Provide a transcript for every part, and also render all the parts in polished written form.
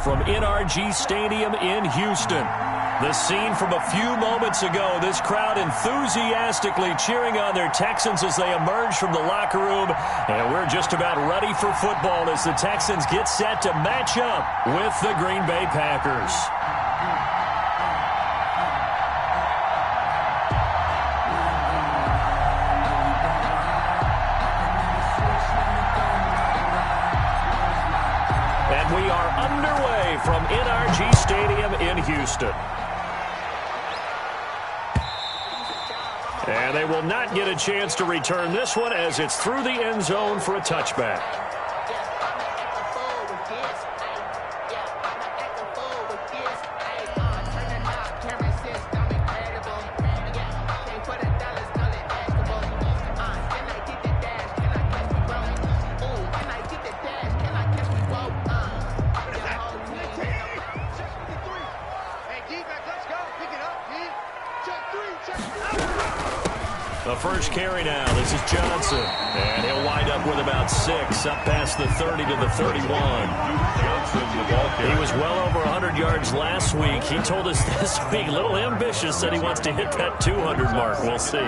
from NRG Stadium in Houston. The scene from a few moments ago, this crowd enthusiastically cheering on their Texans as they emerge from the locker room. And we're just about ready for football as the Texans get set to match up with the Green Bay Packers. And we are underway from NRG Stadium in Houston. And they will not get a chance to return this one as it's through the end zone for a touchback. The first carry now. This is Johnson. And he'll wind up with about 6, up past the 30 to the 31. He was well over 100 yards last week. He told us this week, a little ambitious, said he wants to hit that 200 mark. We'll see.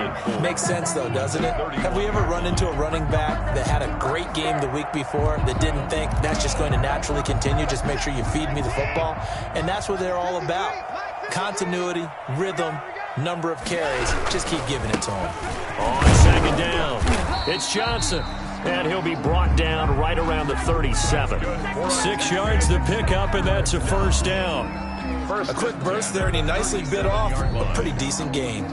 Makes sense, though, doesn't it? Have we ever run into a running back that had a great game the week before that didn't think that's just going to naturally continue? Just make sure you feed me the football. And that's what they're all about. Continuity, rhythm, number of carries. Just keep giving it to him. On second down, it's Johnson. And he'll be brought down right around the 37. 6 yards to pick up, and that's a first down. A quick burst there, and he nicely bit off a pretty decent gain.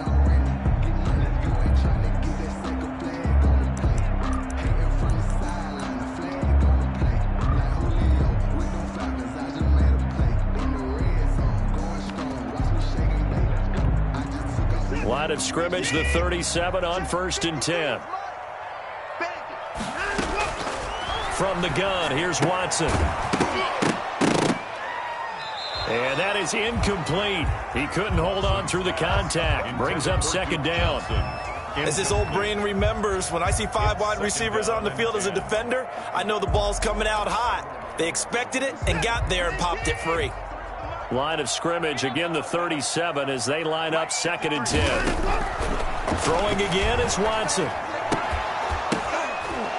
Line of scrimmage, the 37 on 1st and 10. From the gun, here's Watson. And that is incomplete. He couldn't hold on through the contact. Brings up second down. As his old brain remembers, when I see 5 wide receivers on the field as a defender, I know the ball's coming out hot. They expected it and got there and popped it free. Line of scrimmage, again the 37 as they line up 2nd and 10. Throwing again is Watson.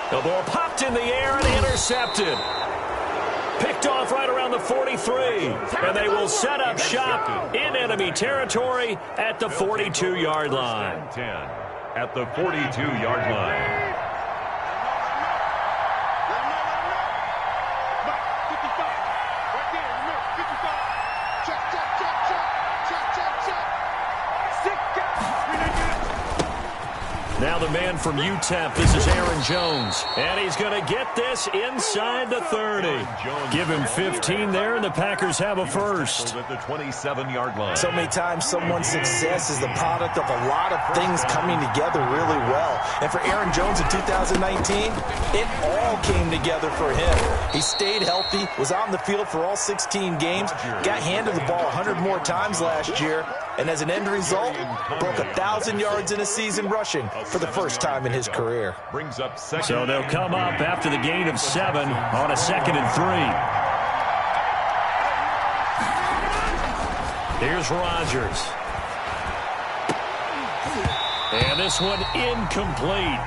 The ball popped in the air and intercepted. Picked off right around the 43. And they will set up shop in enemy territory at the 42-yard line. 10 at the 42-yard line. Now the man from UTEP, this is Aaron Jones. And he's going to get this inside the 30. Give him 15 there, and the Packers have a first. At the 27-yard line. So many times someone's success is the product of a lot of things coming together really well. And for Aaron Jones in 2019, it all came together for him. He stayed healthy, was on the field for all 16 games, got handed the ball 100 more times last year, and as an end result, broke 1,000 yards in a season rushing for the first time in his career. Brings up second. So they'll come up after the gain of 7 on a 2nd and 3. Here's Rodgers. And this one incomplete.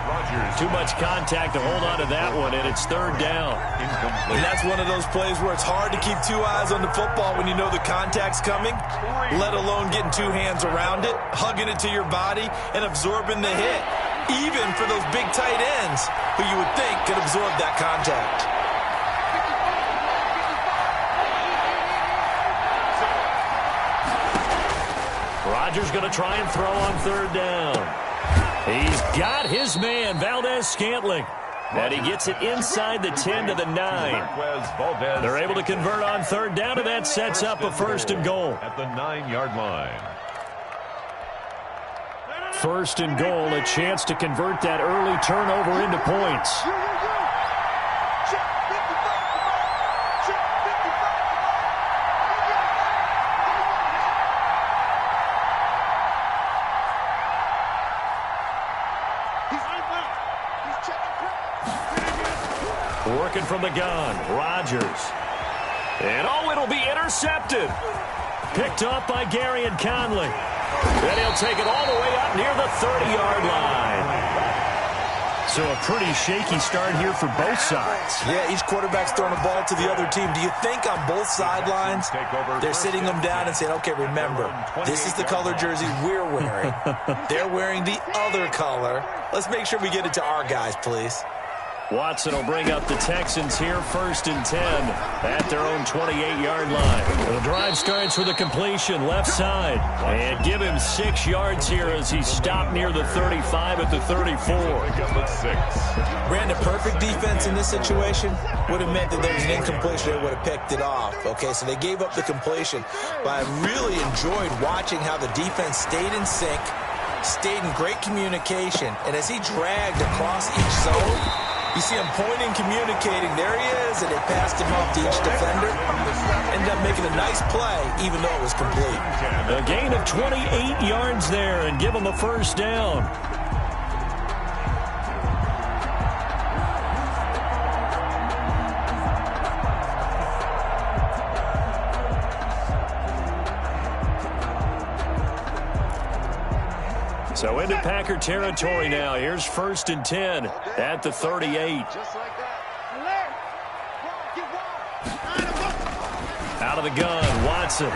Too much contact to hold on to that one, and it's 3rd down. Incomplete. And that's one of those plays where it's hard to keep 2 eyes on the football when you know the contact's coming, let alone getting 2 hands around it, hugging it to your body, and absorbing the hit, even for those big tight ends who you would think could absorb that contact. Rodgers going to try and throw on 3rd down. He's got his man, Valdez-Scantling. And he gets it inside the 10 to the 9. They're able to convert on 3rd down, and that sets up a 1st and goal. At the 9-yard line. 1st and goal, a chance to convert that early turnover into points. Working from the gun, Rodgers. And, oh, it'll be intercepted. Picked off by Gary and Conley. And he'll take it all the way up near the 30-yard line. So a pretty shaky start here for both sides. Yeah, each quarterback's throwing a ball to the other team. Do you think on both sidelines they're sitting them down and saying, okay, remember, this is the color jersey we're wearing. They're wearing the other color. Let's make sure we get it to our guys, please. Watson will bring up the Texans here, 1st and 10 at their own 28-yard line. The drive starts with a completion left side. And give him 6 yards here as he stopped near the 35 at the 34. Brandon, perfect defense in this situation would have meant that there was an incompletion. They would have picked it off. Okay, so they gave up the completion. But I really enjoyed watching how the defense stayed in sync, stayed in great communication. And as he dragged across each zone, you see him pointing, communicating. There he is, and they passed him off to each defender. Ended up making a nice play, even though it was complete. A gain of 28 yards there and give him a 1st down. So into Packer territory now. Here's 1st and 10 at the 38. Out of the gun, Watson.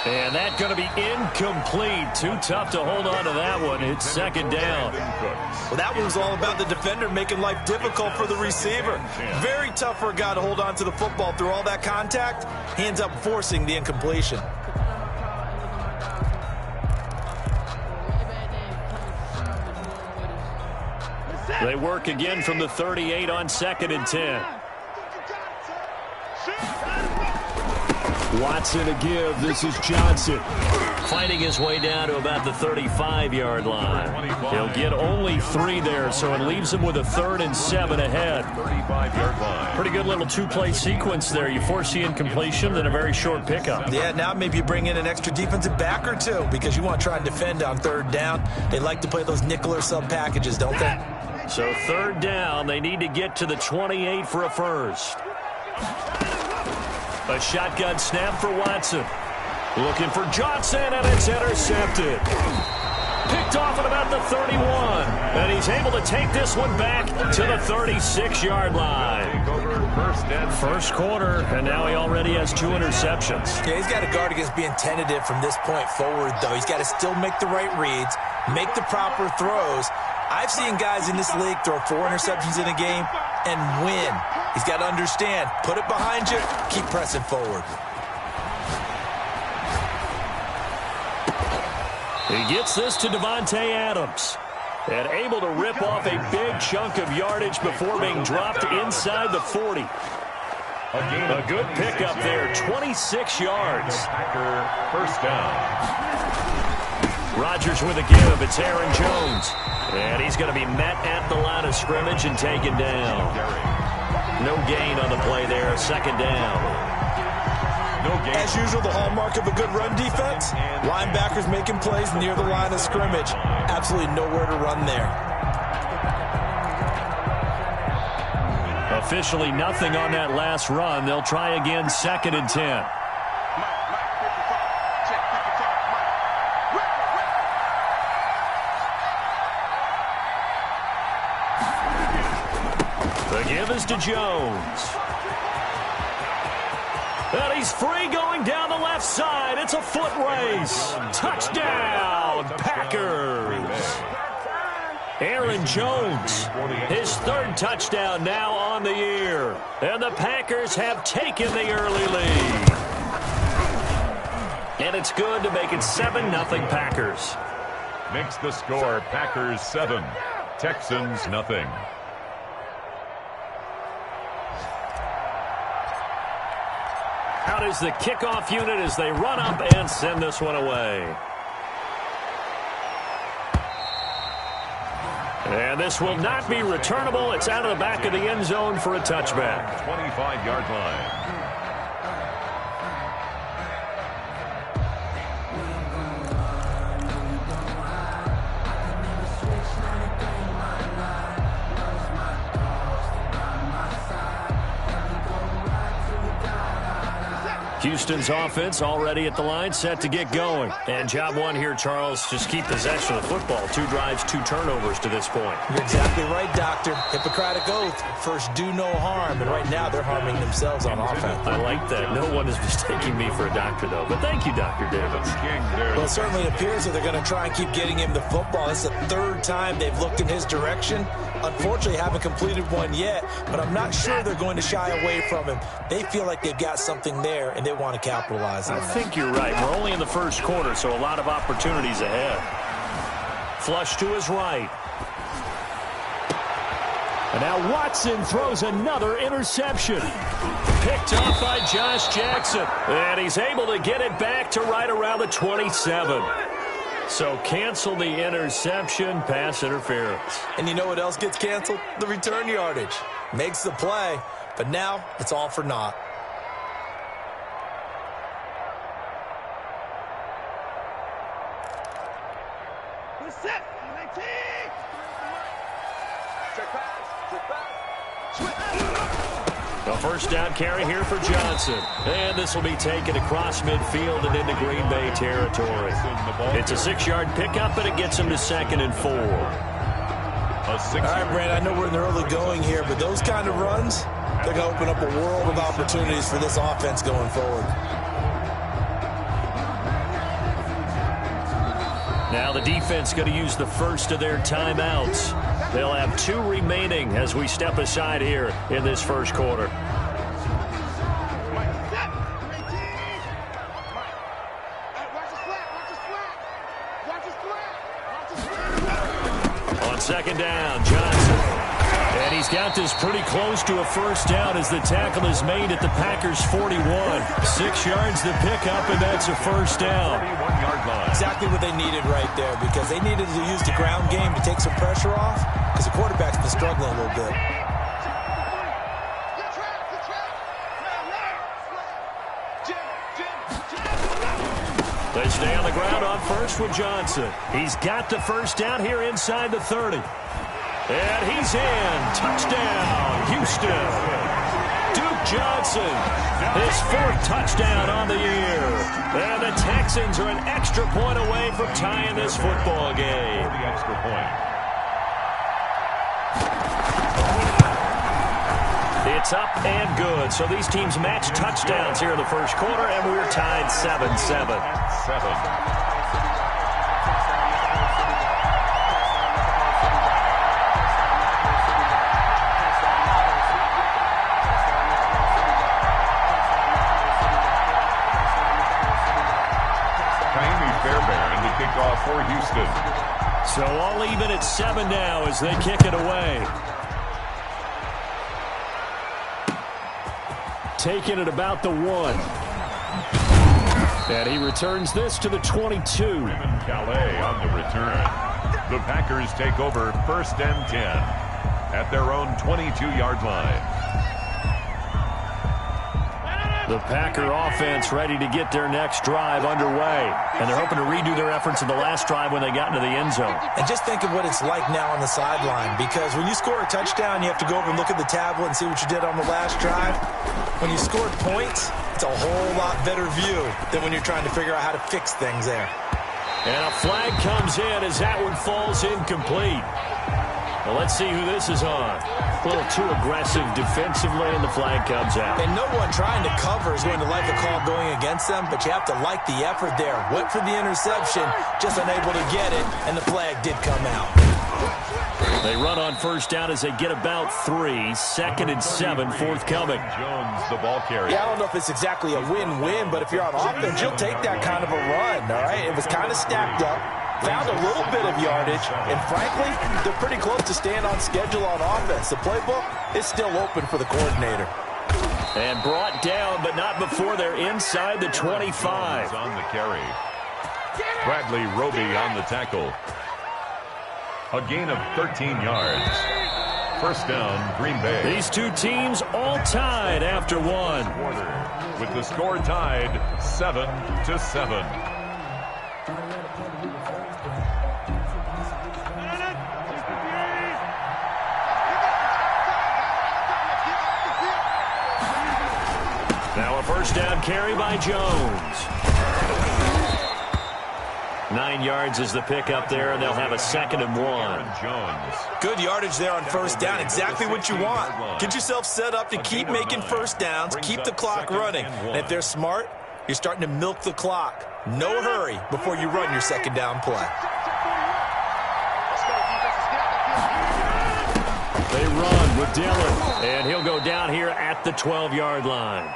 And that's going to be incomplete. Too tough to hold on to that one. It's 2nd down. Well, that one was all about the defender making life difficult for the receiver. Very tough for a guy to hold on to the football through all that contact. He ends up forcing the incompletion. They work again from the 38 on 2nd and 10. Watson to give. This is Johnson. Fighting his way down to about the 35-yard line. He'll get only 3 there, so it leaves him with a 3rd and 7 ahead. 35-yard line. Pretty good little 2-play sequence there. You force the incompletion, then a very short pickup. Yeah, now maybe you bring in an extra defensive back or two because you want to try and defend on 3rd down. They like to play those nickel or sub packages, don't they? So 3rd down, they need to get to the 28 for a 1st. A shotgun snap for Watson. Looking for Johnson, and it's intercepted. Picked off at about the 31. And he's able to take this one back to the 36-yard line. First quarter, and now he already has 2 interceptions. Yeah, he's got to guard against being tentative from this point forward, though. He's got to still make the right reads, make the proper throws. I've seen guys in this league throw 4 interceptions in a game and win. He's got to understand, put it behind you, keep pressing forward. He gets this to Devontae Adams. And able to rip off a big chunk of yardage before being dropped inside the 40. A good pickup there, 26 yards. First down. Rodgers with a give. It's Aaron Jones. And he's going to be met at the line of scrimmage and taken down. No gain on the play there. 2nd down. As usual, the hallmark of a good run defense, linebackers making plays near the line of scrimmage. Absolutely nowhere to run there. Officially nothing on that last run. They'll try again, 2nd and 10. The give is to Jones. And he's free going down the left side. It's a foot race. Touchdown, Packers. Aaron Jones, his 3rd touchdown now on the year. And the Packers have taken the early lead. And it's good to make it 7-0 Packers. Makes the score Packers 7, Texans nothing. Out is the kickoff unit as they run up and send this one away. And this will not be returnable. It's out of the back of the end zone for a touchback. 25-yard line. Houston's offense already at the line, set to get going. And job one here, Charles, just keep possession of the football. 2 drives, 2 turnovers to this point. You're exactly right, Doctor. Hippocratic oath, first do no harm. And right now they're harming themselves on offense. I like that. No one is mistaking me for a doctor, though. But thank you, Dr. Davis. Well, it certainly appears that they're going to try and keep getting him the football. This is the 3rd time they've looked in his direction. Unfortunately, haven't completed one yet, but I'm not sure they're going to shy away from him. They feel like they've got something there, and they want to capitalize on it. I think you're right. We're only in the first quarter, so a lot of opportunities ahead. Flush to his right. And now Watson throws another interception. Picked off by Josh Jackson. And he's able to get it back to right around the 27. So cancel the interception, pass interference. And you know what else gets canceled? The return yardage. Makes the play, but now it's all for naught. A first down carry here for Johnson. And this will be taken across midfield and into Green Bay territory. It's a 6-yard pickup, but it gets him to 2nd and 4. All right, Brand, I know we're in the early going here, but those kind of runs, they're going to open up a world of opportunities for this offense going forward. Now the defense going to use the first of their timeouts. They'll have 2 remaining as we step aside here in this first quarter. On 2nd down, Johnson. And he's got this pretty close to a first down as the tackle is made at the Packers' 41. 6 yards the pickup, and that's a first down. 41-yard line. Exactly what they needed right there, because they needed to use the ground game to take some pressure off, because the quarterback's been struggling a little bit. They stay on the ground on first with Johnson. He's got the first down here inside the 30. And he's in. Touchdown, Houston. Duke Johnson, his 4th touchdown on the year. And the Texans are an extra point away from tying this football game. The extra point. It's up and good. So these teams match touchdowns here in the first quarter, and we're tied 7-7. 7. Kickoff for Houston. So all even at 7 now as they kick it away. Taking it about the 1. And he returns this to the 22. Raymond Calais on the return. The Packers take over 1st and 10 at their own 22-yard line. The Packer offense ready to get their next drive underway. And they're hoping to redo their efforts in the last drive when they got into the end zone. And just think of what it's like now on the sideline, because when you score a touchdown, you have to go over and look at the tablet and see what you did on the last drive. When you scored points, it's a whole lot better view than when you're trying to figure out how to fix things there. And a flag comes in as that one falls incomplete. Well, let's see who this is on. A little too aggressive defensively, and the flag comes out. And no one trying to cover is going to like a call going against them, but you have to like the effort there. Went for the interception, just unable to get it, and the flag did come out. They run on first down as they get about 3. 2nd and 7 forthcoming. Jones, the ball carrier. Yeah, I don't know if it's exactly a win-win, but if you're on offense, you'll take that kind of a run, all right? It was kind of stacked up. Found a little bit of yardage, and frankly, they're pretty close to staying on schedule on offense. The playbook is still open for the coordinator. And brought down, but not before they're inside the 25. On the carry. Bradley Roby on the tackle. A gain of 13 yards. First down, Green Bay. These two teams all tied after 1. With the score tied 7-7. First down carry by Jones. 9 yards is the pickup there, and they'll have a 2nd and 1. Good yardage there on first down. Exactly what you want. Get yourself set up to keep making first downs, keep the clock running. And if they're smart, you're starting to milk the clock. No hurry before you run your 2nd down play. They run with Dillon, and he'll go down here at the 12-yard line.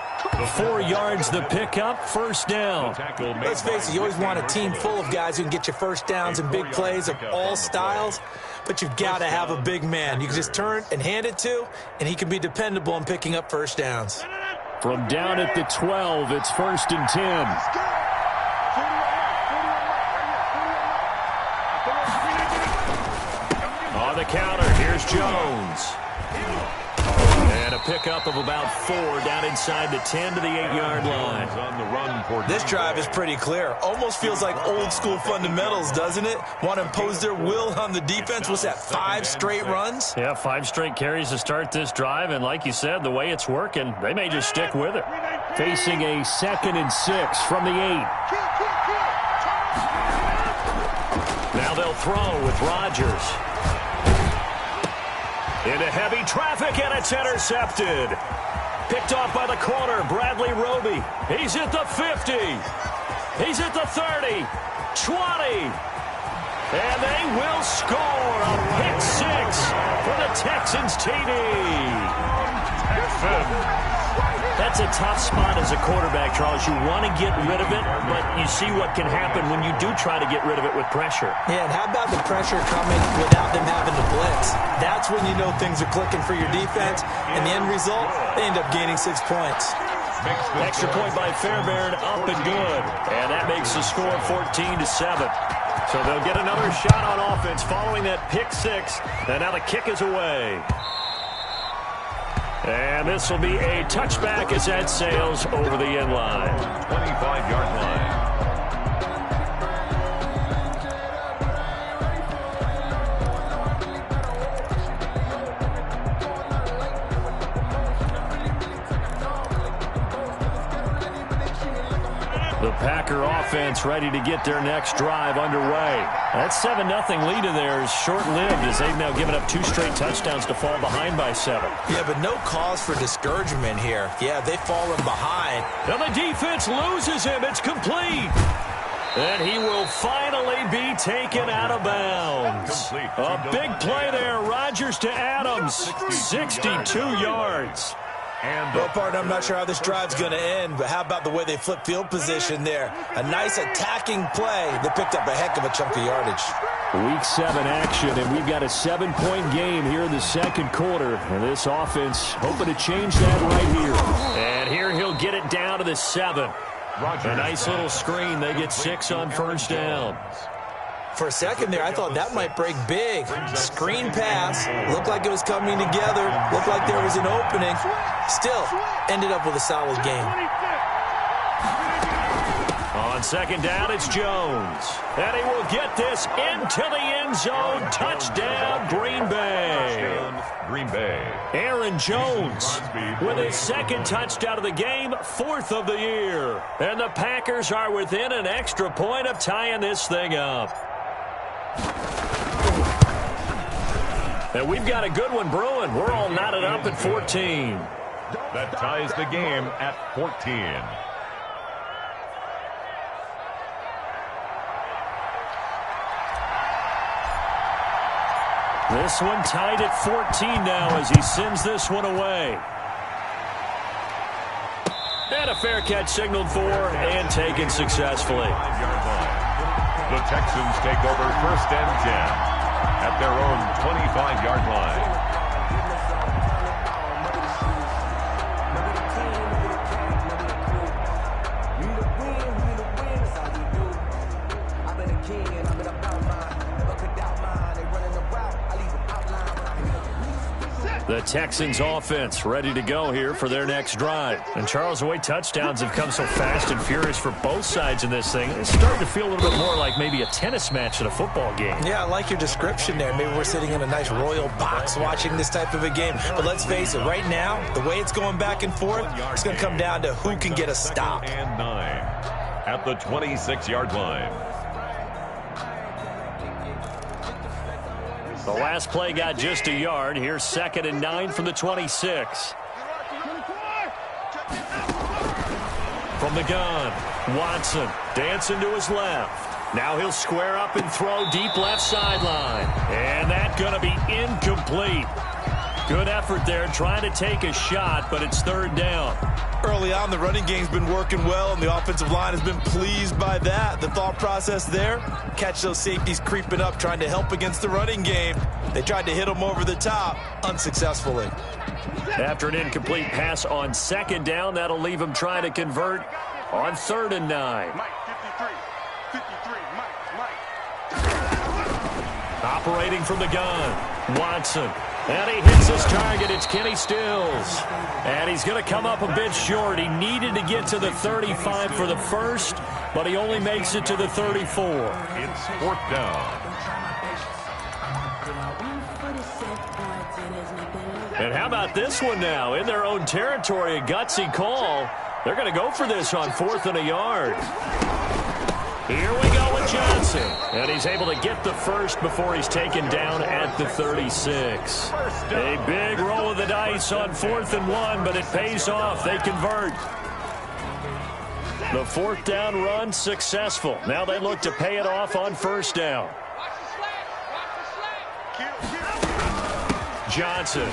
4 yards the pickup, first down. Let's face it, you always want a team full of guys who can get you first downs and big plays of all styles, but you've got to have a big man you can just turn and hand it to, and he can be dependable in picking up first downs. From down at the 12, it's 1st and 10. On the counter, here's Jones. And a pickup of about 4 down inside the 10 to the 8-yard line. This drive is pretty clear. Almost feels like old school fundamentals, doesn't it? Want to impose their will on the defense. What's that, 5 straight runs? Yeah, 5 straight carries to start this drive. And like you said, the way it's working, they may just stick with it. Facing a 2nd and 6 from the 8. Now they'll throw with Rodgers. Into heavy traffic, and it's intercepted. Picked off by the corner, Bradley Roby. He's at the 50. He's at the 30. 20. And they will score a pick 6 for the Texans TD. That's a tough spot as a quarterback, Charles. You want to get rid of it, but you see what can happen when you do try to get rid of it with pressure. Yeah, and how about the pressure coming without them having to blitz? That's when you know things are clicking for your defense, and the end result, they end up gaining 6 points. Extra point by Fairbairn, up and good. And that makes the score 14-7. So they'll get another shot on offense following that pick 6, and now the kick is away. And this will be a touchback as that sails over the end line. 25-yard line. The Packer offense ready to get their next drive underway. That 7-0 lead in there is short-lived as they've now given up 2 straight touchdowns to fall behind by 7. Yeah, but no cause for discouragement here. Yeah, they've fallen behind. And the defense loses him. It's complete. And he will finally be taken out of bounds. A big play there. Rodgers to Adams. 62 yards. Well, partner, I'm not sure how this drive's going to end, but how about the way they flip field position there? A nice attacking play. They picked up a heck of a chunk of yardage. Week 7 action, and we've got a 7-point game here in the second quarter. And this offense hoping to change that right here. And here he'll get it down to the 7. A nice little screen. They get 6 on first down. For a second there, I thought that might break big. Screen pass. Looked like it was coming together. Looked like there was an opening. Still, ended up with a solid game. On second down, it's Jones. And he will get this into the end zone. Touchdown, Green Bay. Green Bay. Aaron Jones with his 2nd touchdown of the game, 4th of the year. And the Packers are within an extra point of tying this thing up. And we've got a good one brewing. We're all knotted up at 14. That ties the game at 14. This one tied at 14 now as he sends this one away. And a fair catch signaled for and taken successfully. The Texans take over 1st and 10 at their own 25-yard line. The Texans offense ready to go here for their next drive. And Charles, the way touchdowns have come so fast and furious for both sides in this thing, it's starting to feel a little bit more like maybe a tennis match at a football game. Yeah, I like your description there. Maybe we're sitting in a nice royal box watching this type of a game. But let's face it, right now, the way it's going back and forth, it's going to come down to who can get a stop. And 9 at the 26-yard line. The last play got just a yard. Here's 2nd and 9 from the 26. From the gun, Watson dancing to his left. Now he'll square up and throw deep left sideline. And that's going to be incomplete. Good effort there trying to take a shot, but it's 3rd down. Early on, the running game's been working well, and the offensive line has been pleased by that. The thought process there, catch those safeties creeping up, trying to help against the running game. They tried to hit them over the top, unsuccessfully. After an incomplete pass on 2nd down, that'll leave him trying to convert on 3rd and 9. Operating from the gun, Watson. And he hits his target. It's Kenny Stills. And he's going to come up a bit short. He needed to get to the 35 for the first, but he only makes it to the 34. It's 4th down. And how about this one now? In their own territory, a gutsy call. They're going to go for this on 4th and a yard. Here we go with Johnson. And he's able to get the first before he's taken down at the 36. A big roll of the dice on 4th and 1, but it pays off. They convert. The 4th down run successful. Now they look to pay it off on 1st down. Johnson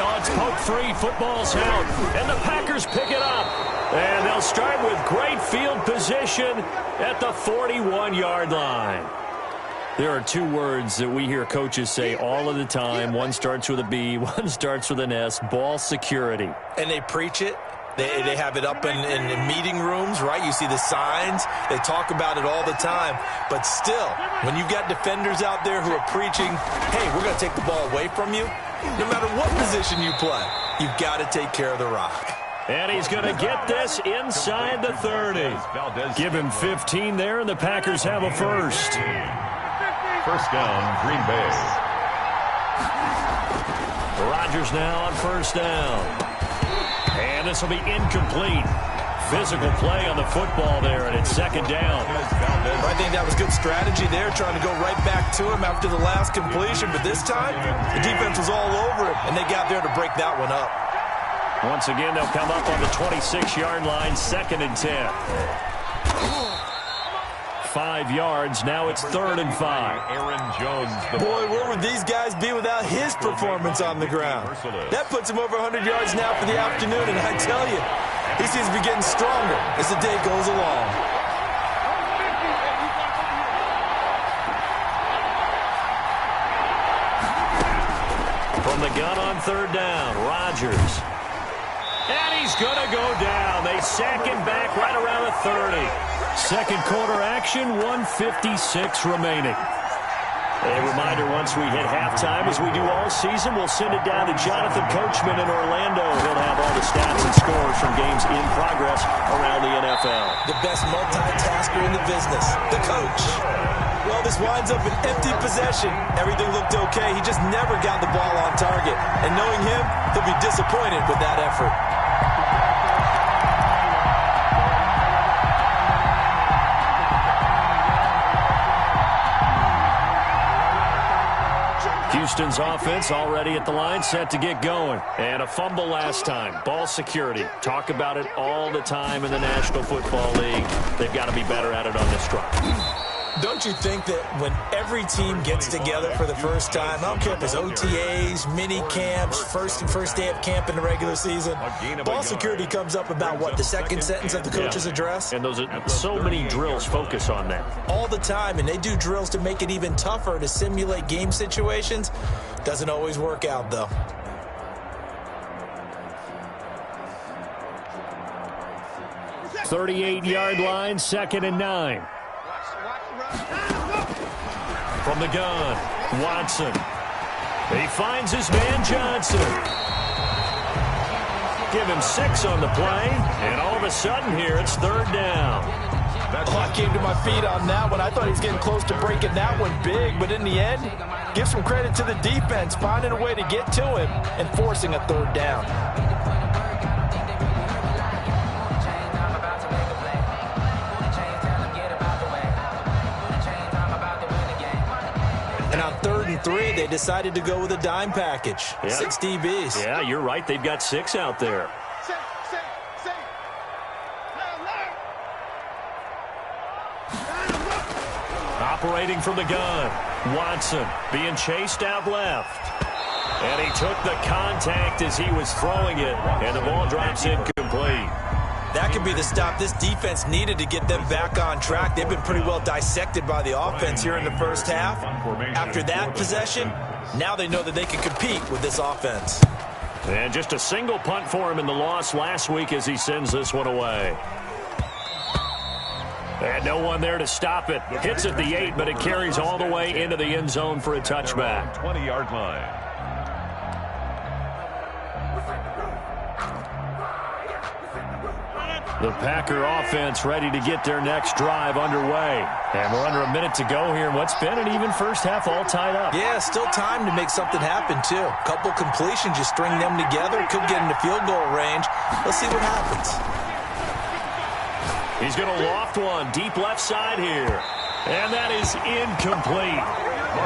on poke free. Football's out. And the Packers pick it up. And they'll start with great field position at the 41-yard line. There are 2 words that we hear coaches say all of the time. One starts with a B, one starts with an S. Ball security. And they preach it. They have it up in meeting rooms, right? You see the signs. They talk about it all the time. But still, when you've got defenders out there who are preaching, hey, we're going to take the ball away from you, no matter what position you play, you've got to take care of the rock. And he's going to get this inside the 30. Give him 15 there, and the Packers have a first. 1st down, Green Bay. Rodgers now on 1st down. And this will be incomplete. Physical play on the football there, and it's 2nd down. I think that was good strategy there, trying to go right back to him after the last completion. But this time, the defense was all over it, and they got there to break that one up. Once again, they'll come up on the 26-yard line, 2nd and 10. 5 yards. Now it's 3rd and 5. Aaron Jones. Boy, where would these guys be without his performance on the ground? That puts him over 100 yards now for the afternoon, and I tell you, he seems to be getting stronger as the day goes along. From the gun on 3rd down, Rodgers. And he's going to go down. They sack him back right around the 30. 2nd quarter action, 1:56 remaining. A reminder, once we hit halftime, as we do all season, we'll send it down to Jonathan Coachman in Orlando. He'll have all the stats and scores from games in progress around the NFL. The best multitasker in the business, the coach. Well, this winds up an empty possession. Everything looked okay. He just never got the ball on target. And knowing him, he'll be disappointed with that effort. Houston's offense already at the line, set to get going. And a fumble last time. Ball security. Talk about it all the time in the National Football League. They've got to be better at it on this drive. Don't you think that when every team gets together for the first time, I don't care if it's OTAs, mini camps, first day of camp in the regular season, ball security comes up about what, the second sentence of the coach's address? And those are so many drills focus on that. All the time, and they do drills to make it even tougher to simulate game situations. Doesn't always work out, though. .38-yard line, 2nd and 9. From the gun, Watson. He finds his man Johnson. Give him 6 on the play, and all of a sudden here it's 3rd down. I came to my feet on that one. I thought he was getting close to breaking that one big, but in the end, give some credit to the defense, finding a way to get to him and forcing a 3rd down. And on 3rd and 3, they decided to go with a dime package. Yeah. 6 DBs. Yeah, you're right. They've got 6 out there. Operating from the gun, Watson being chased out left. And he took the contact as he was throwing it, and the ball drops incomplete. That could be the stop this defense needed to get them back on track. They've been pretty well dissected by the offense here in the first half. After that possession, now they know that they can compete with this offense. And just a single punt for him in the loss last week as he sends this one away. And no one there to stop it. Hits at the 8, but it carries all the way into the end zone for a touchback. 20-yard line. The Packer offense ready to get their next drive underway. And we're under a minute to go here in what's been an even first half, all tied up. Yeah, still time to make something happen, too. Couple completions, you string them together, could get into field goal range. Let's see what happens. He's going to loft one deep left side here. And that is incomplete.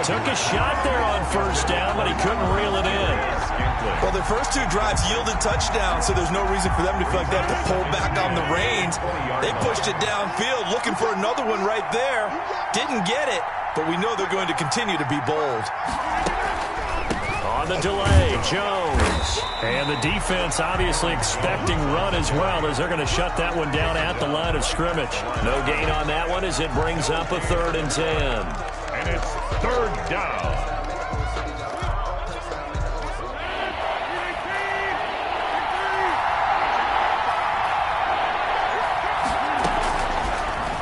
Took a shot there on 1st down, but he couldn't reel it in. Well, their first 2 drives yielded touchdowns, so there's no reason for them to feel like they have to pull back on the reins. They pushed it downfield, looking for another one right there. Didn't get it, but we know they're going to continue to be bold. On the delay, Jones. And the defense obviously expecting run as well as they're going to shut that one down at the line of scrimmage. No gain on that one as it brings up a 3rd and 10. And it's 3rd down.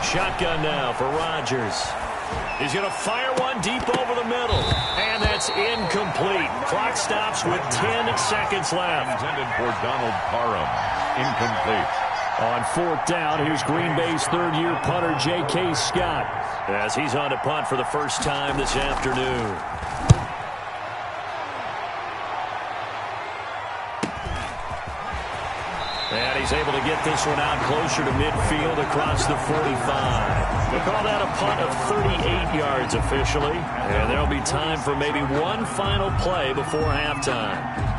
Shotgun now for Rodgers. He's going to fire one deep over the middle. And that's incomplete. Clock stops with 10 seconds left. Intended for Donald Parham. Incomplete. On 4th down, here's Green Bay's 3rd-year punter, J.K. Scott, as he's on to punt for the first time this afternoon. And he's able to get this one out closer to midfield across the 45. We'll call that a punt of 38 yards officially. And there'll be time for maybe one final play before halftime.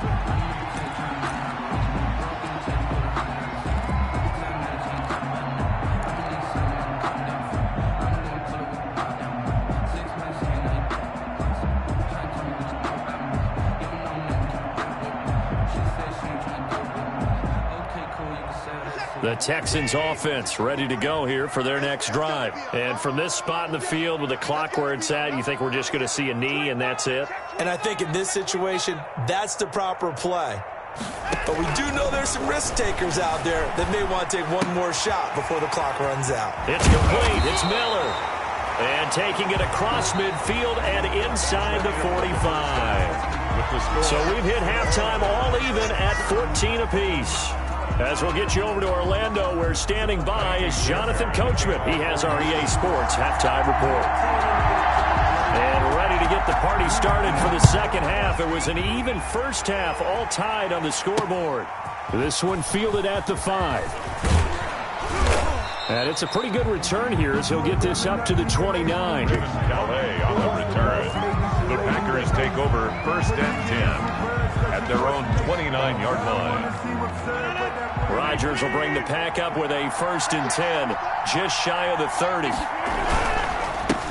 The Texans offense ready to go here for their next drive. And from this spot in the field with the clock where it's at, you think we're just going to see a knee and that's it? And I think in this situation, that's the proper play. But we do know there's some risk takers out there that may want to take one more shot before the clock runs out. It's complete. It's Miller. And taking it across midfield and inside the 45. So we've hit halftime all even at 14 apiece. As we'll get you over to Orlando, where standing by is Jonathan Coachman. He has our EA Sports halftime report. And ready to get the party started for the second half. It was an even first half, all tied on the scoreboard. This one fielded at the 5. And it's a pretty good return here as he'll get this up to the 29. Calais on the return. The Packers take over 1st and 10 at their own 29-yard line. Rodgers will bring the pack up with a 1st and 10, just shy of the 30.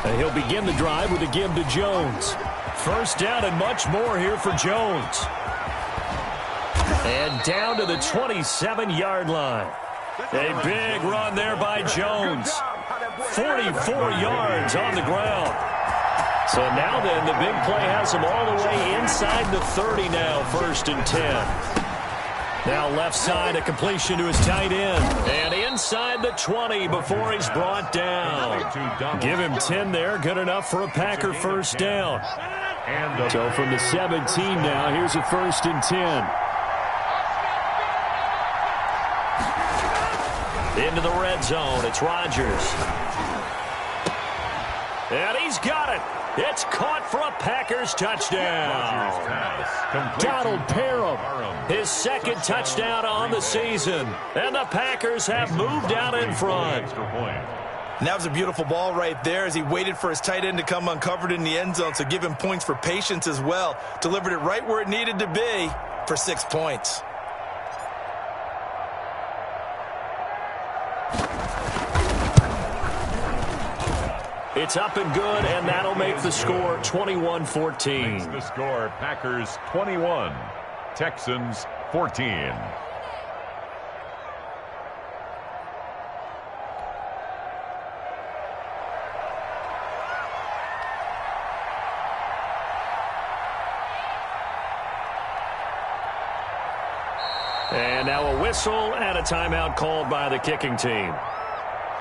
And he'll begin the drive with a give to Jones. 1st down and much more here for Jones. And down to the 27-yard line. A big run there by Jones. 44 yards on the ground. So now then, the big play has him all the way inside the 30 now, 1st and 10. Now left side, a completion to his tight end. And inside the 20 before he's brought down. Give him 10 there, good enough for a Packer 1st down. So from the 17 now, here's a 1st and 10. Into the red zone, it's Rodgers. And he's got it. It's caught for a Packers touchdown. Donald Parham, his 2nd touchdown on the season. And the Packers have moved out in front. And that was a beautiful ball right there as he waited for his tight end to come uncovered in the end zone, so give him points for patience as well. Delivered it right where it needed to be for 6 points. It's up and good, and that'll make the score 21-14. The score, Packers 21, Texans 14. And now a whistle and a timeout called by the kicking team.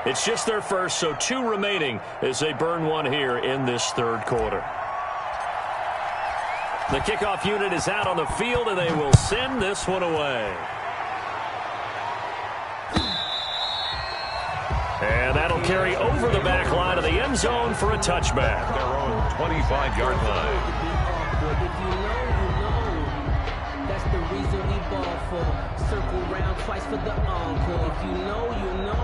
It's just their first, so 2 remaining as they burn one here in this 3rd quarter. The kickoff unit is out on the field, and they will send this one away. And that'll carry over the back line of the end zone for a touchback. Their own 25-yard line. That's the reason we ball for. Circle round twice for the encore. If you know, you know.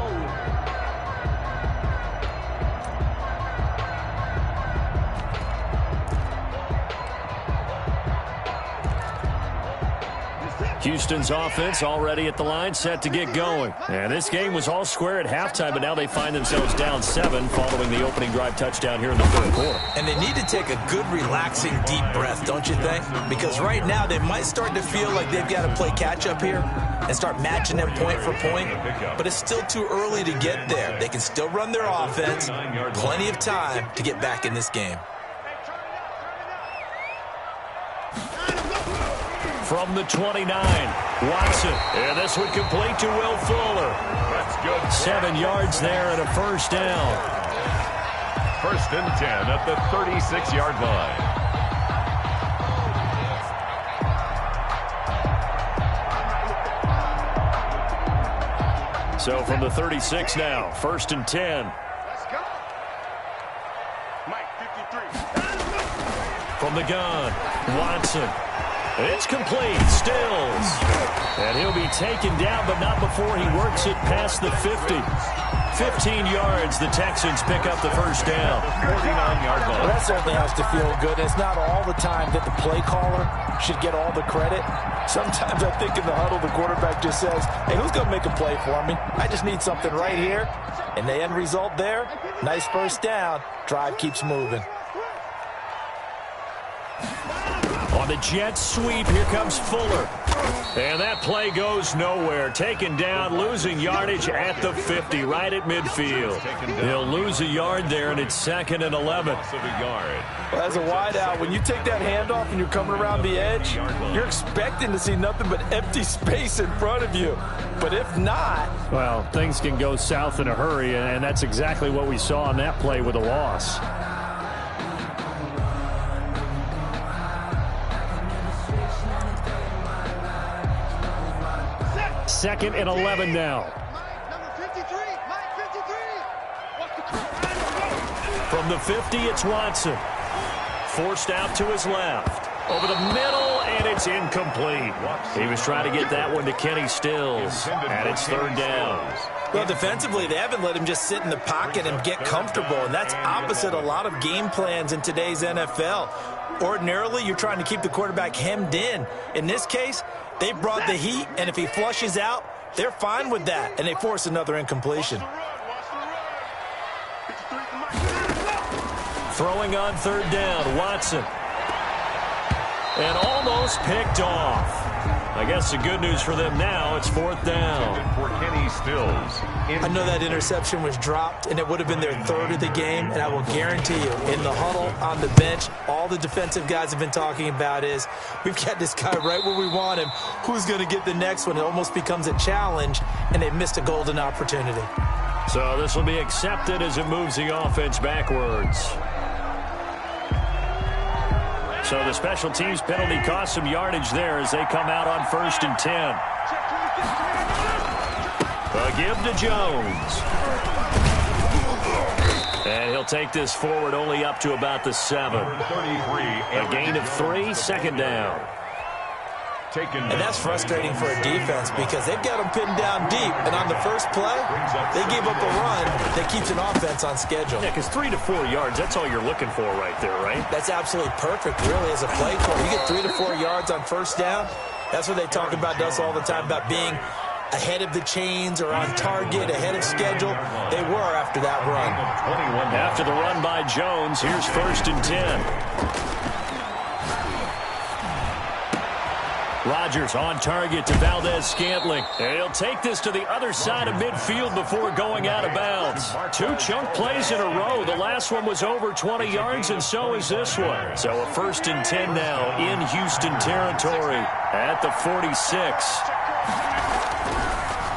Houston's offense already at the line, set to get going. And this game was all square at halftime, but now they find themselves down 7 following the opening drive touchdown here in the 3rd quarter. And they need to take a good, relaxing, deep breath, don't you think? Because right now they might start to feel like they've got to play catch-up here and start matching them point for point. But it's still too early to get there. They can still run their offense. Plenty of time to get back in this game. From the 29, Watson. And this would complete to Will Fuller. That's good. 7 yards there and a 1st down. 1st and 10 at the 36-yard line. So from the 36 now, 1st and 10. Let's go. Mike, 53. From the gun, Watson. It's complete, Stills. And he'll be taken down, but not before he works it past the 50. 15 yards, the Texans pick up the 1st down. 49-yard line. Well, that certainly has to feel good. It's not all the time that the play caller should get all the credit. Sometimes I think in the huddle, the quarterback just says, hey, who's going to make a play for me? I just need something right here. And the end result there, nice 1st down. Drive keeps moving. On the jet sweep, here comes Fuller. And that play goes nowhere. Taken down, losing yardage at the 50, right at midfield. He'll lose a yard there, and it's 2nd and 11. Well, as a wideout, when you take that handoff and you're coming around the edge, you're expecting to see nothing but empty space in front of you. But if not... well, things can go south in a hurry, and that's exactly what we saw on that play with a loss. 2nd and 11 now. Number 53. Mike, 53. From the 50, it's Watson. Forced out to his left. Over the middle, and it's incomplete. He was trying to get that one to Kenny Stills, and it's 3rd down. Well, defensively, they haven't let him just sit in the pocket and get comfortable, and that's opposite a lot of game plans in today's NFL. Ordinarily, you're trying to keep the quarterback hemmed in. In this case, they brought the heat, and if he flushes out, they're fine with that, and they force another incompletion. Throwing on 3rd down, Watson. And almost picked off. I guess the good news for them now, it's 4th down. For Kenny Stills. I know that interception was dropped, and it would have been their 3rd of the game, and I will guarantee you, in the huddle, on the bench, all the defensive guys have been talking about is, we've got this guy right where we want him. Who's going to get the next one? It almost becomes a challenge, and they missed a golden opportunity. So this will be accepted as it moves the offense backwards. So the special teams penalty cost some yardage there as they come out on 1st and 10. A give to Jones. And he'll take this forward only up to about the 7. A gain of 3, 2nd down. And that's frustrating for a defense because they've got them pinned down deep. And on the first play, they gave up a run that keeps an offense on schedule. Yeah, because 3 to 4 yards, that's all you're looking for right there, right? That's absolutely perfect, really, as a play call. You get 3 to 4 yards on 1st down. That's what they talk about us all the time, about being ahead of the chains or on target, ahead of schedule. They were after that run. After the run by Jones, here's 1st and 10. Rodgers on target to Valdez-Scantling. And he'll take this to the other side of midfield before going out of bounds. 2 chunk plays in a row. The last one was over 20 yards, and so is this one. So a 1st and 10 now in Houston territory at the 46.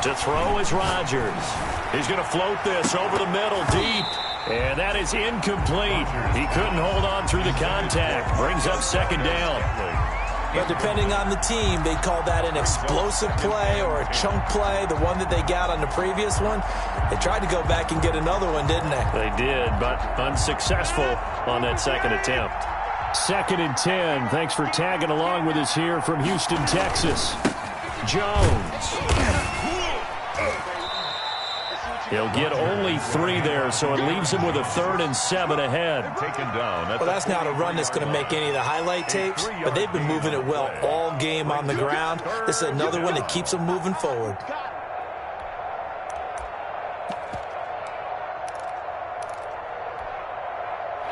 To throw is Rodgers. He's going to float this over the middle deep. And that is incomplete. He couldn't hold on through the contact. Brings up 2nd down. But depending on the team, they call that an explosive play or a chunk play, the one that they got on the previous one. They tried to go back and get another one, didn't they? They did, but unsuccessful on that 2nd attempt. 2nd and 10. Thanks for tagging along with us here from Houston, Texas. Jones. He'll get only 3 there, so it leaves him with a 3rd and 7 ahead. Well, that's not a run that's going to make any of the highlight tapes, but they've been moving it well all game on the ground. This is another one that keeps them moving forward.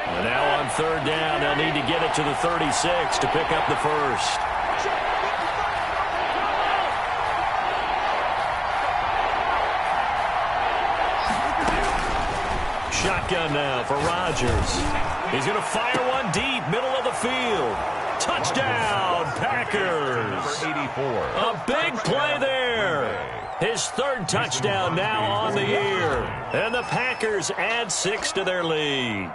And now on 3rd down, they'll need to get it to the 36 to pick up the 1st. Shotgun now for Rodgers. He's going to fire one deep, middle of the field. Touchdown, Packers. 84. A big play there. His 3rd touchdown now on the year. And the Packers add 6 to their lead.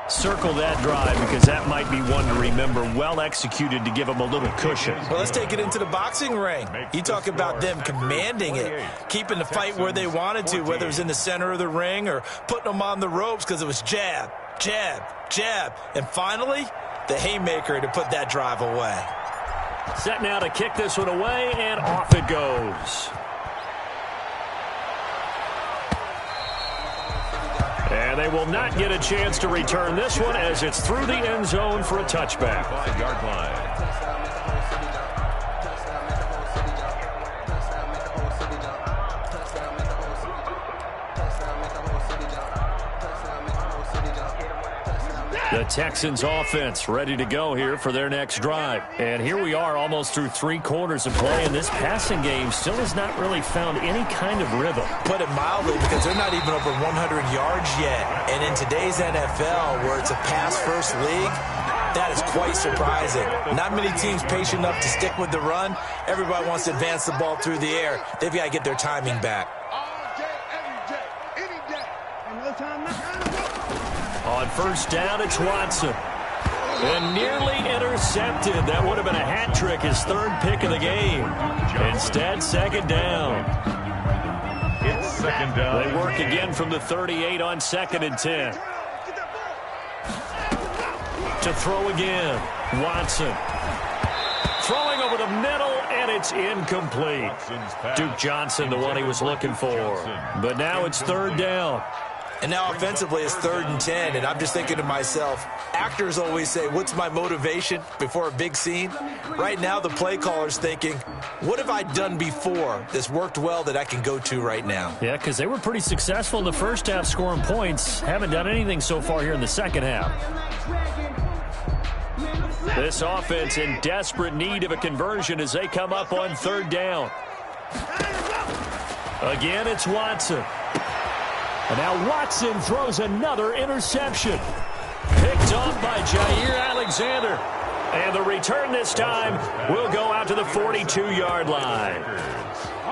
Circle that drive because that might be one to remember. Well executed to give them a little cushion. Well, let's take it into the boxing ring. You talk about them commanding it, keeping the fight where they wanted to, whether it was in the center of the ring or putting them on the ropes because it was jab, jab, jab. And finally, the haymaker to put that drive away. Set now to kick this one away, and off it goes. And they will not get a chance to return this one as it's through the end zone for a touchback. 5-yard line. The Texans offense ready to go here for their next drive. And here we are almost through 3 quarters of play, and this passing game still has not really found any kind of rhythm. Put it mildly, because they're not even over 100 yards yet. And in today's NFL, where it's a pass-first league, that is quite surprising. Not many teams patient enough to stick with the run. Everybody wants to advance the ball through the air. They've got to get their timing back. All day, every day, any day. And no time, not time to go. On 1st down, it's Watson. And nearly intercepted. That would have been a hat trick, his 3rd pick of the game. Instead, 2nd down. It's 2nd down. They work again from the 38 on 2nd and 10. To throw again, Watson. Throwing over the middle, and it's incomplete. Duke Johnson, the one he was looking for. But now it's 3rd down. And now offensively it's 3rd and 10, and I'm just thinking to myself, actors always say, what's my motivation before a big scene? Right now the play caller's thinking, what have I done before that's worked well that I can go to right now? Yeah, because they were pretty successful in the first half scoring points. Haven't done anything so far here in the second half. This offense in desperate need of a conversion as they come up on 3rd down. Again, it's Watson. And now Watson throws another interception. Picked off by Jair Alexander. And the return this time will go out to the 42-yard line.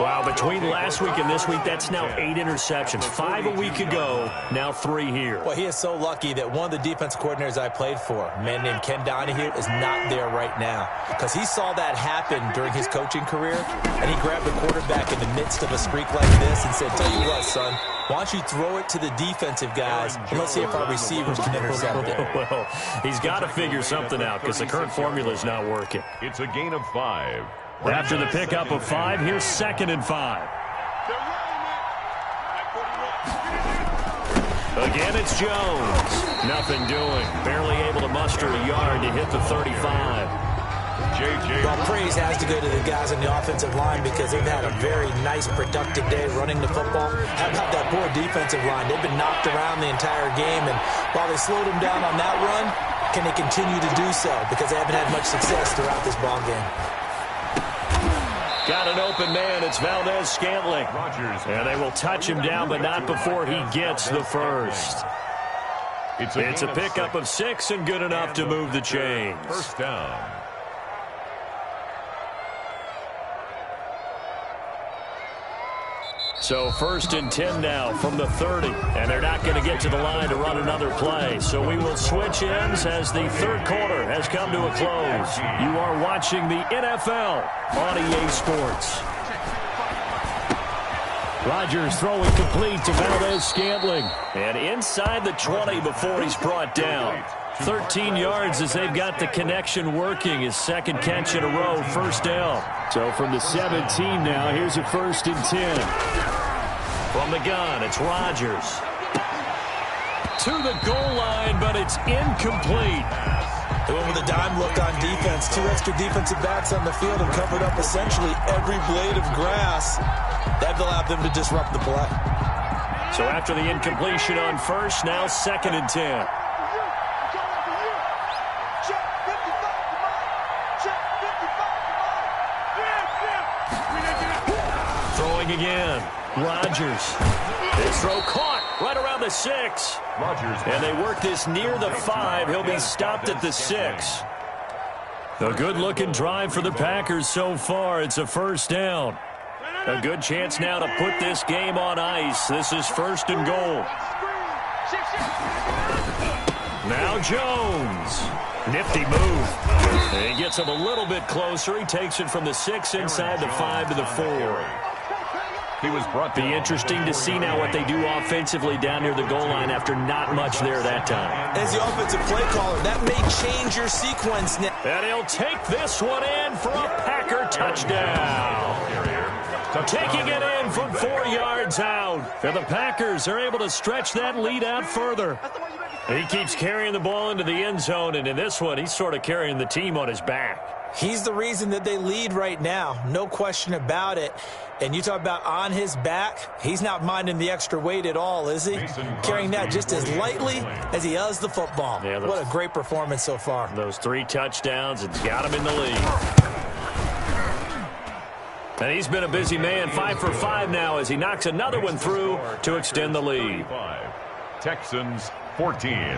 Wow, between last week and this week, that's now 8 interceptions. 5 a week ago, now 3 here. Well, he is so lucky that one of the defense coordinators I played for, a man named Ken Donahue, is not there right now. Because he saw that happen during his coaching career, and he grabbed the quarterback in the midst of a streak like this and said, tell you what, son, why don't you throw it to the defensive guys, and let's see if our receivers can intercept it. Well, he's got to figure something out because the current formula is not working. It's a gain of 5. After the pickup of 5, here's 2nd and 5. Again, it's Jones. Nothing doing. Barely able to muster a yard to hit the 35. Well, praise has to go to the guys on the offensive line because they've had a very nice, productive day running the football. How about that poor defensive line? They've been knocked around the entire game, and while they slowed them down on that run, can they continue to do so? Because they haven't had much success throughout this ball game. Got an open man. It's Valdez-Scantling. And they will touch him down, but not before he gets the first. It's a pickup of 6 and good enough to move the chains. First down. So 1st and 10 now from the 30. And they're not going to get to the line to run another play. So we will switch ends as the third quarter has come to a close. You are watching the NFL on EA Sports. Rodgers throwing complete to Valdez-Scantling. And inside the 20 before he's brought down. 13 yards as they've got the connection working. His 2nd catch in a row, first down. So from the 17 now, here's a 1st and 10. From the gun, it's Rodgers. To the goal line, but it's incomplete. They went with a dime look on defense. 2 extra defensive backs on the field and covered up essentially every blade of grass. That allowed them to disrupt the play. So after the incompletion on 1st, now 2nd and 10. Throwing again. Rodgers. His throw caught right around the 6. And they work this near the 5. He'll be stopped at the 6. A good-looking drive for the Packers so far. It's a first down. A good chance now to put this game on ice. This is 1st and goal. Now Jones. Nifty move. And he gets him a little bit closer. He takes it from the 6 inside the 5 to the 4. He was brought Be interesting to see now what they do offensively down near the goal line after not much there that time. As the offensive play caller, that may change your sequence now. And he'll take this one in for a Packer touchdown. Taking it in from 4 yards out. And the Packers are able to stretch that lead out further. He keeps carrying the ball into the end zone, and in this one, he's sort of carrying the team on his back. He's the reason that they lead right now. No question about it. And you talk about on his back, he's not minding the extra weight at all, is he? Carrying that just as lightly as he does the football. Yeah, what a great performance so far. Those 3 touchdowns, it's got him in the lead. And he's been a busy man, 5 for 5 now as he knocks another one through to extend the lead. Texans 14.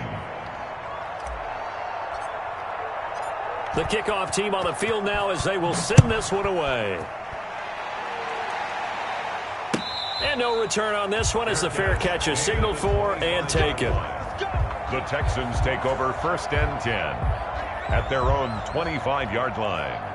The kickoff team on the field now as they will send this one away. And no return on this one as the fair catch is signaled for and taken. The Texans take over 1st and 10 at their own 25-yard line.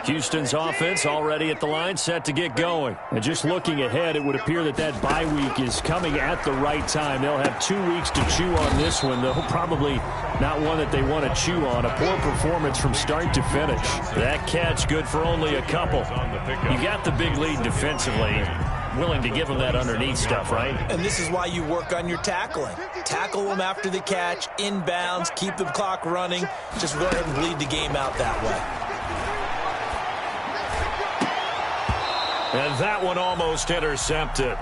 Houston's offense already at the line, set to get going. And just looking ahead, it would appear that that bye week is coming at the right time. They'll have 2 weeks to chew on this one, though probably not one that they want to chew on. A poor performance from start to finish. That catch good for only a couple. You got the big lead defensively. Willing to give them that underneath stuff, right? And this is why you work on your tackling. Tackle them after the catch, inbounds, keep the clock running. Just go ahead and bleed the game out that way. And that one almost intercepted.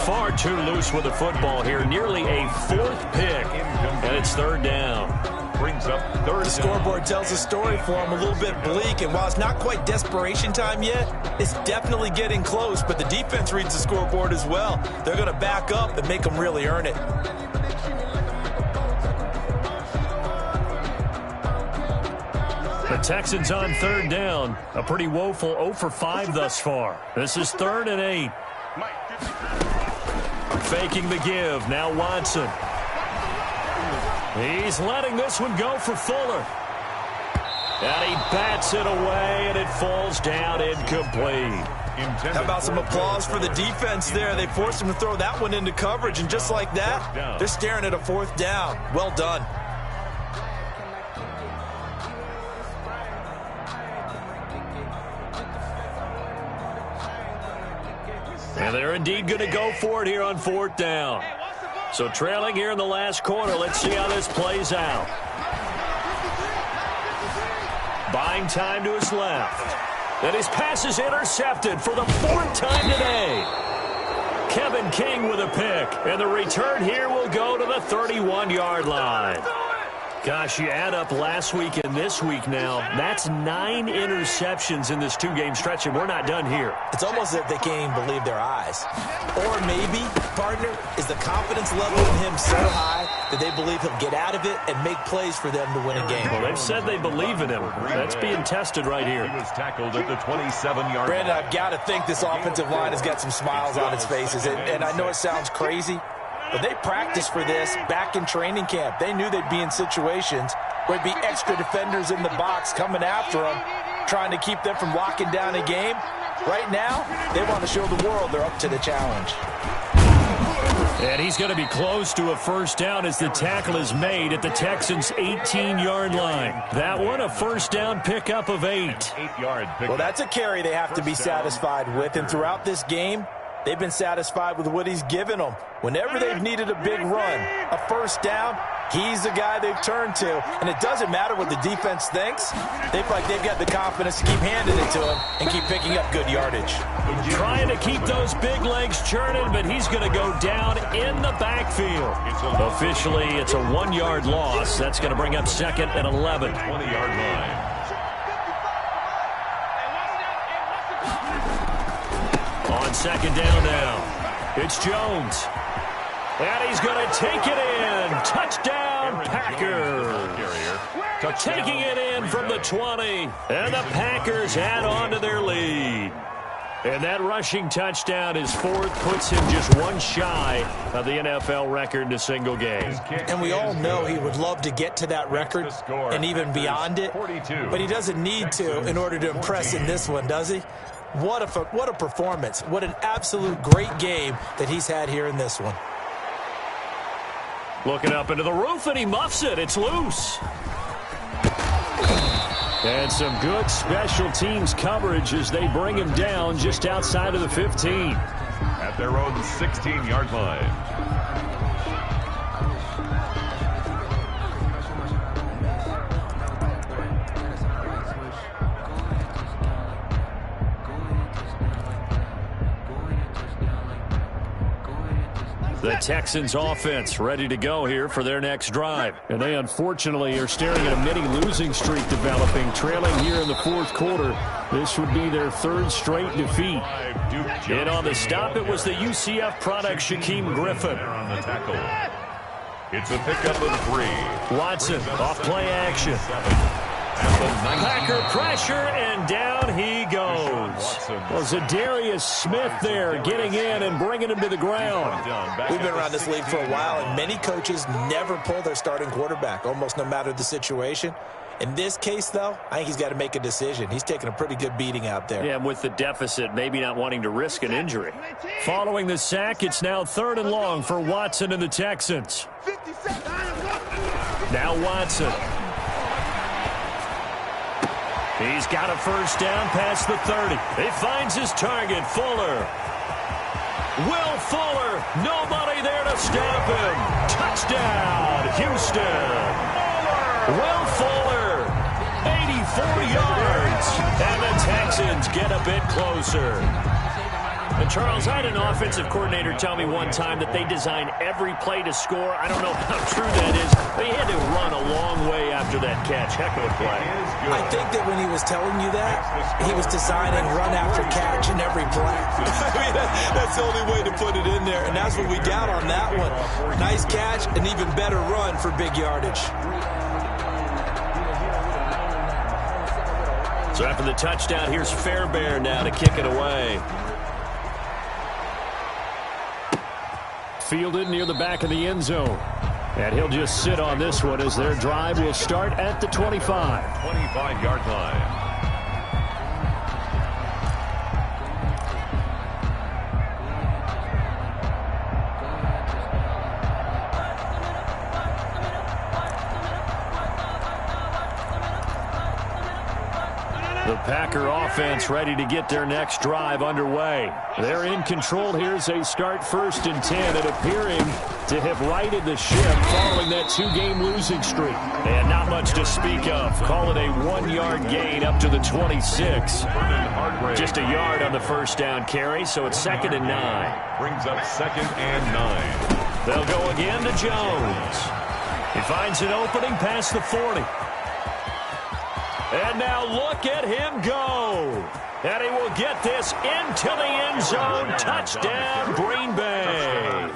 Far too loose with the football here. Nearly a fourth pick, and it's third down. Brings up third The scoreboard tells a story for him, a little bit bleak, and while it's not quite desperation time yet, it's definitely getting close, but the defense reads the scoreboard as well. They're going to back up and make them really earn it. The Texans on third down. A pretty woeful 0 for 5 thus far. This is 3rd and 8. Faking the give. Now Watson. He's letting this one go for Fuller. And he bats it away, and it falls down incomplete. How about some applause for the defense there? They forced him to throw that one into coverage, and just like that, they're staring at a 4th down. Well done. And they're indeed going to go for it here on 4th down. So trailing here in the last quarter. Let's see how this plays out. Buying time to his left. And his pass is intercepted for the 4th time today. Kevin King with a pick. And the return here will go to the 31-yard line. Gosh, you add up last week and this week now. That's 9 interceptions in this 2-game stretch, and we're not done here. It's almost as if they can't even believe their eyes. Or maybe, partner, is the confidence level in him so high that they believe he'll get out of it and make plays for them to win a game. Well, they've said they believe in him. That's being tested right here. He was tackled at the 27-yard line. Brandon, I've got to think this offensive line has got some smiles on its faces. And I know it sounds crazy, but they practiced for this back in training camp. They knew they'd be in situations where there'd be extra defenders in the box coming after them, trying to keep them from locking down a game. Right now, they want to show the world they're up to the challenge. And he's going to be close to a 1st down as the tackle is made at the Texans' 18-yard line. That one, a 1st down pickup of 8. 8-yard pickup. Well, that's a carry they have to be satisfied with. And throughout this game, they've been satisfied with what he's given them. Whenever they've needed a big run, a 1st down, he's the guy they've turned to. And it doesn't matter what the defense thinks. They feel like they've got the confidence to keep handing it to him and keep picking up good yardage. Trying to keep those big legs churning, but he's going to go down in the backfield. Officially, it's a 1-yard loss. That's going to bring up 2nd and 11. 20-yard line. On 2nd down now, it's Jones. And he's going to take it in. Touchdown, Packers. Taking it in from the 20. And the Packers add on to their lead. And that rushing touchdown is 4th, puts him just one shy of the NFL record in a single game. And we all know he would love to get to that record and even beyond it. But he doesn't need to in order to impress in this one, does he? What a performance. What an absolute great game that he's had here in this one. Looking up into the roof, and he muffs it. It's loose. And some good special teams coverage as they bring him down just outside of the 15. At their own 16-yard line. The Texans offense ready to go here for their next drive. And they unfortunately are staring at a mini losing streak developing, trailing here in the 4th quarter. This would be their 3rd straight defeat. And on the stop, it was the UCF product, Shaquem Griffin. On the tackle. It's a pickup of 3. Watson off play action. Packer pressure, and down he goes. Well, Zadarius Smith there getting in and bringing him to the ground. We've been around this league for a while, and many coaches never pull their starting quarterback, almost no matter the situation. In this case, though, I think he's got to make a decision. He's taking a pretty good beating out there. Yeah, and with the deficit, maybe not wanting to risk an injury. Following the sack, it's now 3rd and long for Watson and the Texans. Now Watson. He's got a 1st down past the 30. He finds his target, Fuller. Will Fuller, nobody there to stop him. Touchdown, Houston. Will Fuller, 84 yards. And the Texans get a bit closer. And Charles, I had an offensive coordinator tell me one time that they design every play to score. I don't know how true that is. They had to run a long way after that catch. Heck of a play. I think that when he was telling you that, he was designing run after catch in every play. I mean, that's the only way to put it in there, and that's what we got on that one. Nice catch, an even better run for big yardage. So after the touchdown, here's Fairbairn now to kick it away. Fielded near the back of the end zone. And he'll just sit on this one as their drive will start at the 25. 25-yard line. The Packer offense ready to get their next drive underway. They're in control here as they start 1st and 10 and appearing to have righted the ship following that 2-game losing streak. And not much to speak of. Call it a 1-yard gain up to the 26. Just a yard on the first down carry, so it's 2nd and 9. Brings up 2nd and 9. They'll go again to Jones. He finds an opening past the 40. And now look at him go. And he will get this into the end zone. Touchdown, Green Bay.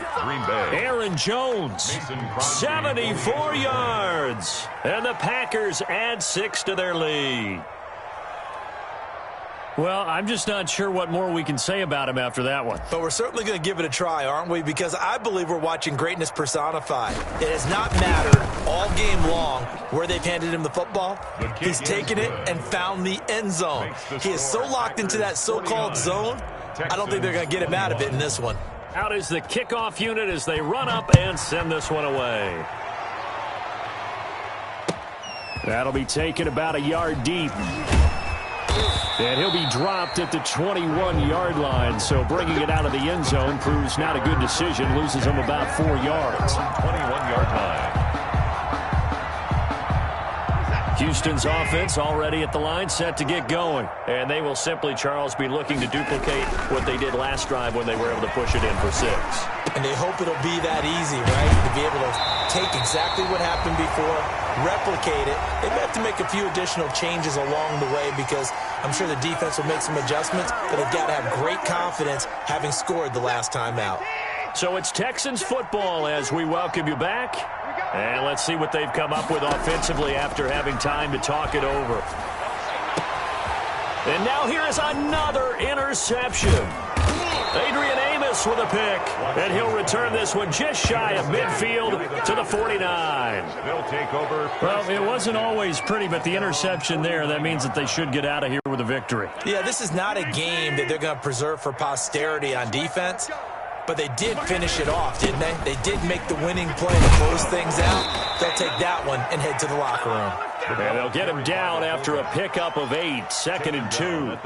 Aaron Jones, 74 yards. And the Packers add 6 to their lead. Well, I'm just not sure what more we can say about him after that one. But we're certainly going to give it a try, aren't we? Because I believe we're watching greatness personified. It has not mattered all game long where they've handed him the football. He's taken it and found the end zone. He is so locked into that so-called zone, I don't think they're going to get him out of it in this one. Out is the kickoff unit as they run up and send this one away. That'll be taken about a yard deep. And he'll be dropped at the 21-yard line, so bringing it out of the end zone proves not a good decision. Loses him about 4 yards. 21-yard line. Houston's offense already at the line, set to get going. And they will simply, Charles, be looking to duplicate what they did last drive when they were able to push it in for 6. And they hope it'll be that easy, right? To be able to take exactly what happened before, replicate it. They may have to make a few additional changes along the way because I'm sure the defense will make some adjustments, but they've got to have great confidence having scored the last time out. So it's Texans football as we welcome you back. And let's see what they've come up with offensively after having time to talk it over. And now here is another interception. Adrian Amos with a pick. And he'll return this one just shy of midfield to the 49. They'll take over. Well, it wasn't always pretty, but the interception there, that means that they should get out of here with a victory. Yeah, this is not a game that they're going to preserve for posterity on defense. But they did finish it off, didn't they? They did make the winning play to close things out. They'll take that one and head to the locker room. And they'll get him down after a pickup of 8, 2nd and 2.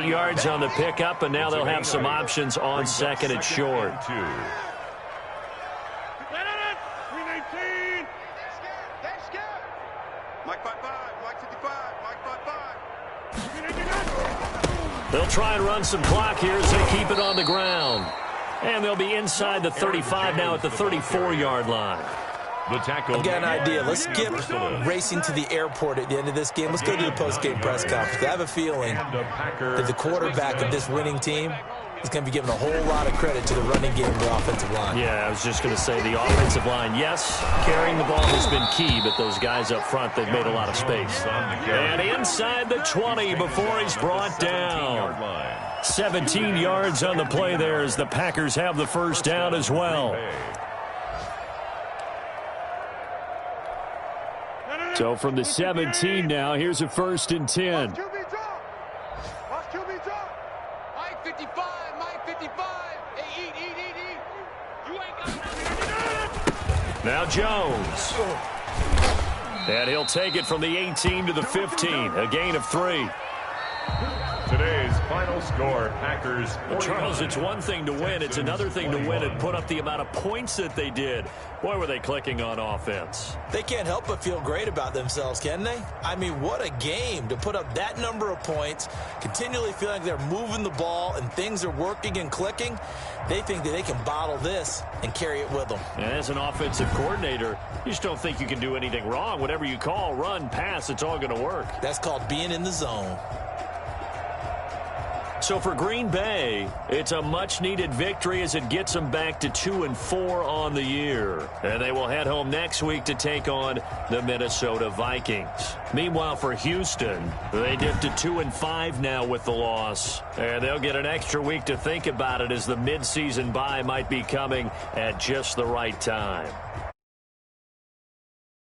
8 yards on the pickup, and now they'll have some options on 2nd and short. 319. Mike 55, Mike 55, Mike 55. They'll try and run some clock here as they keep it on the ground. And they'll be inside the 35 now at the 34-yard line. The tackle. I've got an idea. Let's skip racing to the airport at the end of this game. Let's go to the post-game press conference. I have a feeling that the quarterback of this winning team is going to be given a whole lot of credit to the running game and the offensive line. Yeah, I was just going to say the offensive line, yes, carrying the ball has been key, but those guys up front, they've made a lot of space. And inside the 20 before he's brought down. 17 yards on the play there as the Packers have the first down as well. So from the 17 now, here's a 1st and 10. Watch QB drop. Watch QB drop. Mike 55, Mike 55. Hey, eat. You ain't got nothing. Now Jones. And he'll take it from the 18 to the 15. A gain of 3. Today's final score, Packers 41. Charles, it's one thing to win. It's another thing to win and put up the amount of points that they did. Boy, were they clicking on offense. They can't help but feel great about themselves, can they? I mean, what a game to put up that number of points, continually feeling like they're moving the ball and things are working and clicking. They think that they can bottle this and carry it with them. And as an offensive coordinator, you just don't think you can do anything wrong. Whatever you call, run, pass, it's all going to work. That's called being in the zone. So for Green Bay, it's a much-needed victory as it gets them back to 2-4 on the year. And they will head home next week to take on the Minnesota Vikings. Meanwhile, for Houston, they dipped to 2-5 now with the loss. And they'll get an extra week to think about it as the midseason bye might be coming at just the right time.